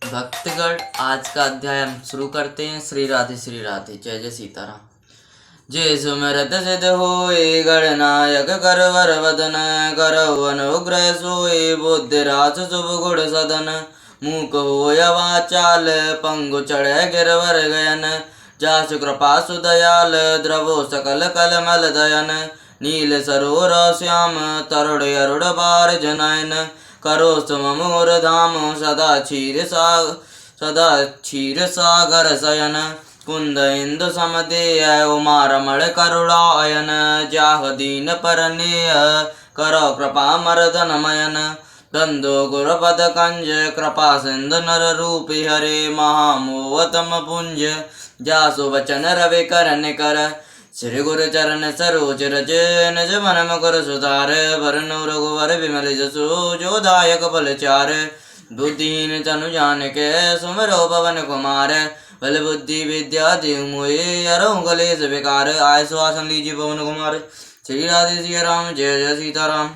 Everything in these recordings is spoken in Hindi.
भक्तगण, आज का अध्याय हम शुरू करते हैं। श्री राधे जय जय सीताराम। जय सुमरत सिद्ध होए गणनायक करवर वदन, करौ अनुग्रह सोए बुद्धिराज शुभ गुण सदन। मूक होय वाचाल पंगु चढ़े गिरवर गयन, जासु कृपा सुदयाल द्रवो सकल कलमल दयन। नील सरोवर श्याम तरुण अरुण बार जनयन, करो सममोर धाम सदा क्षीर सागर शयन। कुंद इंदु समदेय उमा रमण करुणायन, जाह दीन परनेय करो कृपा मर्दन मयन। दंदो गुरुपद कंज कृपा सिंधु नर रूपी हरे, महामोहतम पुंज जासु वचन रवि करन कर। श्री गुरु चरण सरोज रज निज मन मकर सुधार, वरनु रघुवर विमल जसु जो दायक बल चार। बुद्धिहीन तनु जानिके सुमिरो पवन कुमार, बल बुद्धि विद्या देव मोहे हरहु कलेश विकार। आय सुहासन लीजिए पवन कुमार। श्री राधे सिया राम जय जय सीताराम।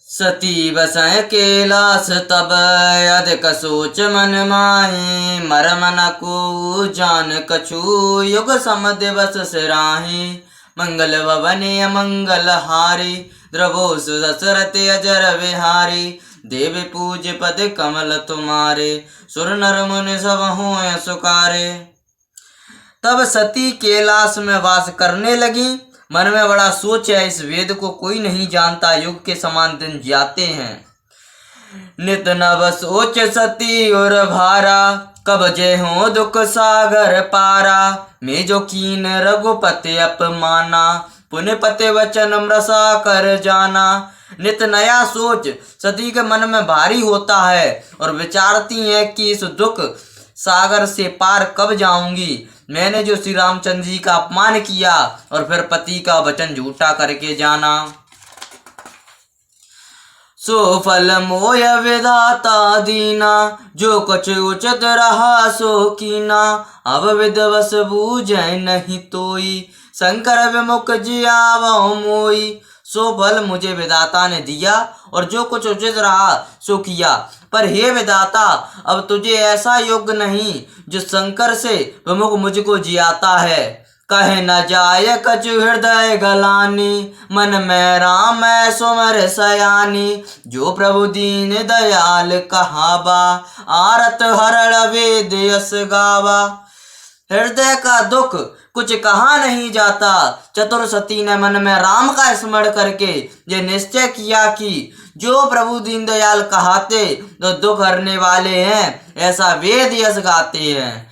सती बसै कैलास तब अधिक सोच मन माही, मरम न को जान कछु युग सम दिवस सिराही। मंगल भवने अमंगल हारी, द्रवो सुदशरथ अजर विहारी। देव पूज पद कमल तुम्हारे, सुर नर मुनि सब होय सुकारे। तब सती कैलाश में वास करने लगी। मन में बड़ा सोच है, इस वेद को कोई नहीं जानता, युग के समान दिन जाते हैं। नित नव सोच सती और भारा, कब जय हो दुख सागर पारा। मैं जो कीन रघुपति अपमाना, पुण्य पते वचन मृषा कर जाना। नित नया सोच सती के मन में भारी होता है और विचारती है कि इस दुख सागर से पार कब जाऊंगी। मैंने जो श्री रामचंद्र जी का अपमान किया और फिर पति का वचन झूठा करके जाना, सो फल मोय विधाता दीना। जो कुछ उचित रहा सो कीना, अब विधवस बूझै नहीं तोई। शंकर विमुख जियावो मोई। सो फल मुझे विधाता ने दिया और जो कुछ उचित रहा सो किया, पर हे विधाता, अब तुझे ऐसा योग्य नहीं जो शंकर से विमुख मुझको जियाता है। कहे न जाय कछु हृदय गलानी, मन में राम सुमर सयानी। जो प्रभु दीन दयाल कहावा, आरत हरण वेद यस गावा। हृदय का दुख कुछ कहा नहीं जाता। चतुर सती ने मन में राम का स्मरण करके ये निश्चय किया कि जो प्रभु दीनदयाल कहाते तो दुख हरने वाले हैं, ऐसा वेद यश गाते हैं।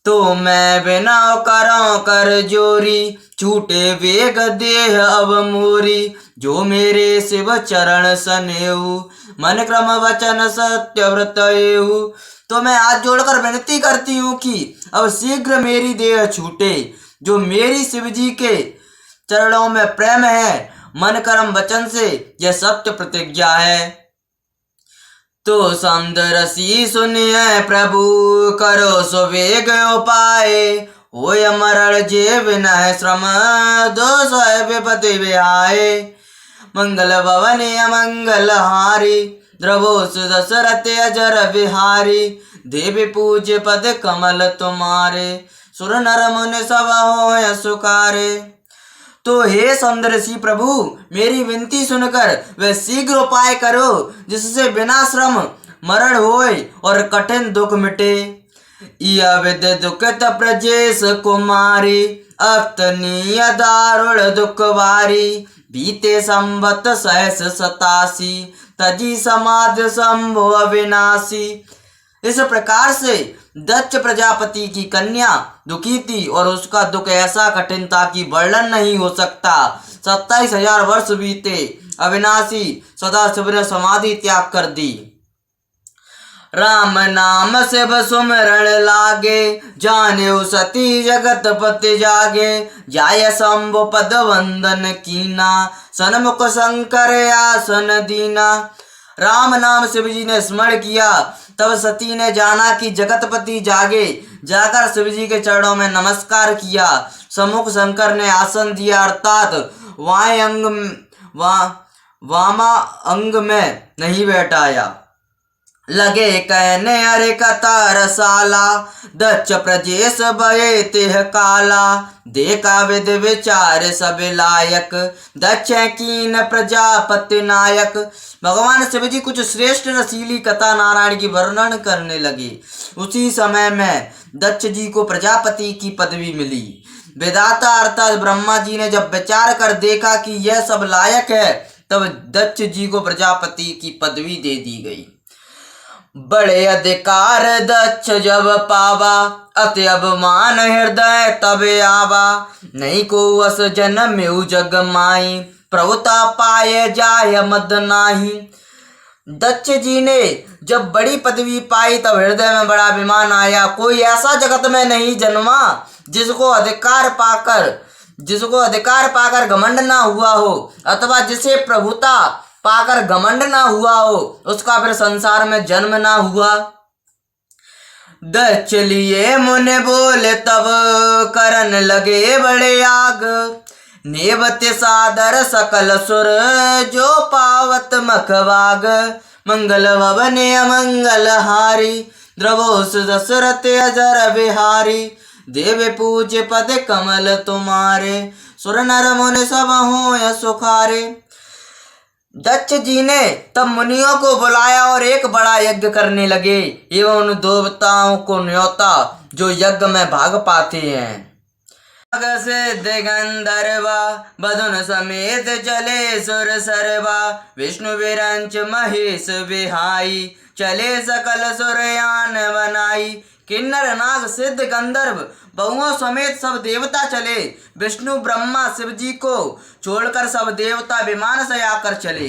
तो मैं बिना करो कर जोरी, छूटे वेग देह अब मोरी। जो मेरे शिव चरण सनेऊ, मन क्रम वचन सत्य व्रत एहु। तो मैं हाथ जोड़कर विनती करती हूँ कि अब शीघ्र मेरी देह छूटे। जो मेरी शिव जी के चरणों में प्रेम है, मन कर्म वचन से यह सत्य प्रतिज्ञा है। तो समदरसी सुनिए प्रभु, करो सुवेग उपाय। होय मरण जे विनय श्रम, दोष विपति विहाय। मंगल भवन अमंगल हारी, द्रवो सुदशरथ अजर विहारी। देवी पूज्य पद कमल तुम्हारे, सुर नर मुनि सब होय सुकारे। तो हे सौंदर्यसी प्रभु, मेरी विनती सुनकर वह शीघ्र उपाय करो, जिससे बिना श्रम मरण होय और कठिन दुख मिटे। यह विद दुखित प्रजेश कुमारी, अतनीय दारुण दुख वारी। बीते संवत सहस 87, तजी समाध शंभु अविनाशी। इस प्रकार से दक्ष प्रजापति की कन्या दुखी थी और उसका दुख ऐसा कठिन था कि वर्णन नहीं हो सकता। 27,000 वर्ष बीते, अविनाशी सदा शिव ने समाधि त्याग कर दी। राम नाम शिव सुमिरण लागे, जाने सती जगत पति जागे। जाय शंभु पद वंदन कीना, सन्मुख शंकर आसन दीना। राम नाम शिव जी ने स्मरण किया, तब सती ने जाना कि जगतपति जागे। जाकर शिव जी के चरणों में नमस्कार किया। सम्मुख शंकर ने आसन दिया, अर्थात वायंग वामा अंग में नहीं बैठाया। लगे कहने अरे कतार साला, दक्ष प्रजेश भये तिह काला। देखा विद विचार सब लायक, दक्ष कीन प्रजापति नायक। भगवान शिव जी कुछ श्रेष्ठ रसीली कथा नारायण की वर्णन करने लगे। उसी समय में दक्ष जी को प्रजापति की पदवी मिली। विधाता अर्थात ब्रह्मा जी ने जब विचार कर देखा कि यह सब लायक है, तब दक्ष जी को प्रजापति की पदवी दे दी गई। बड़े अधिकार दक्ष जब पावा, अति अभिमान हृदय तब आवा। नहीं को वस जन्म्यु जग माई, प्रभुता पाए जाय मद नाही। दक्ष जी ने जब बड़ी पदवी पाई तब हृदय में बड़ा अभिमान आया। कोई ऐसा जगत में नहीं जन्मा जिसको अधिकार पाकर घमंड ना हुआ हो, अथवा जिसे प्रभुता पाकर घमंड ना हुआ हो, उसका फिर संसार में जन्म ना हुआ। दक्ष लिए मुने बोले तब, करन लगे बड़े आग। नेवत्य सादर सकल सुर, जो पावत मखवाग। मंगल भवने अमंगल हारी, द्रवोस दशरथ अजर बिहारी। देव पूज्य पद कमल तुम्हारे, सुर नर मुनि सब होय सुखारे। दक्ष जी ने तब मुनियों को बुलाया और एक बड़ा यज्ञ करने लगे एवं उन देवताओं को न्योता जो यज्ञ में भाग पाते हैं। सिद्ध गंधर्वा बधुन समेत चले सुर सरवा, विष्णु विरंच महेश विहाई। चले सकल सुरयान बनाई। किन्नर नाग सिद्ध गंधर्व बहुओं समेत सब देवता चले। विष्णु ब्रह्मा शिव जी को छोड़कर सब देवता विमान से आकर चले।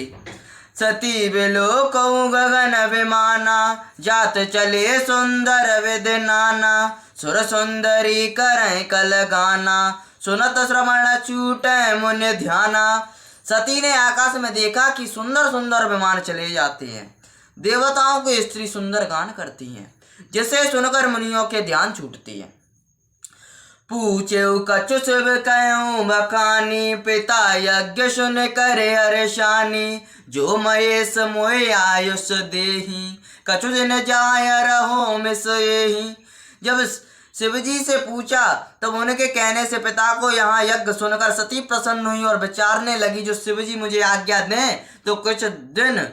सती बिलोकऊ गगन विमाना, जात चले सुंदर विद नाना। सुर सुंदरी करें कल गाना, सुनत श्रवण छूटे मुनि ध्याना। सती ने आकाश में देखा कि सुंदर सुंदर विमान चले जाते हैं। देवताओं को स्त्री सुंदर गान करती हैं, जिसे सुनकर मुनियों के ध्यान छूटती है। पूछे कछु शिव कहूँ बखानी, पिता यज्ञ सुन करे हर्षानी। जो महेश मोय आयुष देही, कछु दिन जाय रहो मिस एही। जब शिव जी से पूछा तब उनके कहने से पिता को यहाँ यज्ञ सुनकर सती प्रसन्न हुई और विचारने लगी, जो शिव जी मुझे आज्ञा दें तो कुछ दिन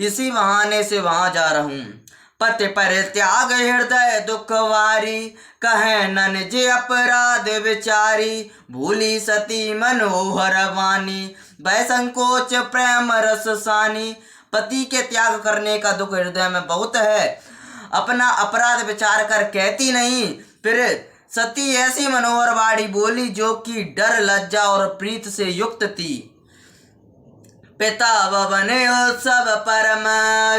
इसी बहाने से वहां जा रहूं। पति पर त्याग हृदय दुखवारी, कहे नन जे अपराध विचारी। भूली सती मनोहर वाणी, भय संकोच प्रेम रस सानी। पति के त्याग करने का दुख हृदय में बहुत है, अपना अपराध विचार कर कहती नहीं। फिर सती ऐसी मनोहर वाणी बोली जो कि डर लज्जा और प्रीत से युक्त थी। पिता भवन उत्सव परम,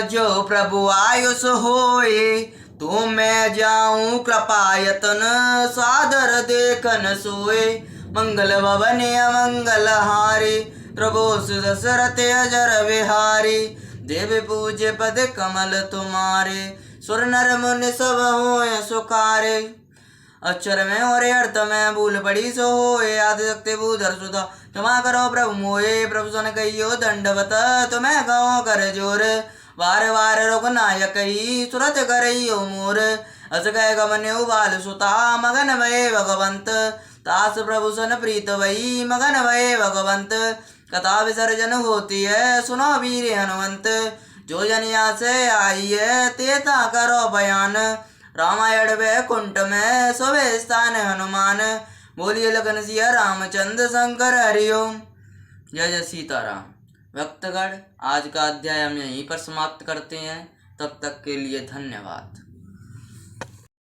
जो प्रभु आयुष होए। तो मैं जाऊं कृपायतन, सादर देखन सोए। मंगल भवन अमंगल हारी, प्रभु दशरथ अजर विहारी। देव पूज्य पद कमल तुम्हारे, सुर नर मुनि सब होय सुखारे। अक्षर में और अर्थ में भूल पड़ी सो होए, आदि शक्ति भूधर सुधा क्षमा करो प्रभु मोए। प्रभु सन कहियो दंडवत, तुम्हें गौ कर जोर। वार वार रघुनायक सुरत करइयो मोर। अस कह गमन उबाल सुता, मगन भये भगवंत। तास प्रभु सन प्रीत वही, मगन भये भगवंत। कथा विसर्जन होती है, सुनो वीर हनुमंत। जो जन यहाँ से आई है, तेता करो बयान। रामायण वैकुंठ में सोवे स्थान हनुमान। बोलिए लगन सिया रामचंद्र शंकर हरिओम। जय जय सीताराम। भक्तगण, आज का अध्याय हम यहीं पर समाप्त करते हैं। तब तक के लिए धन्यवाद।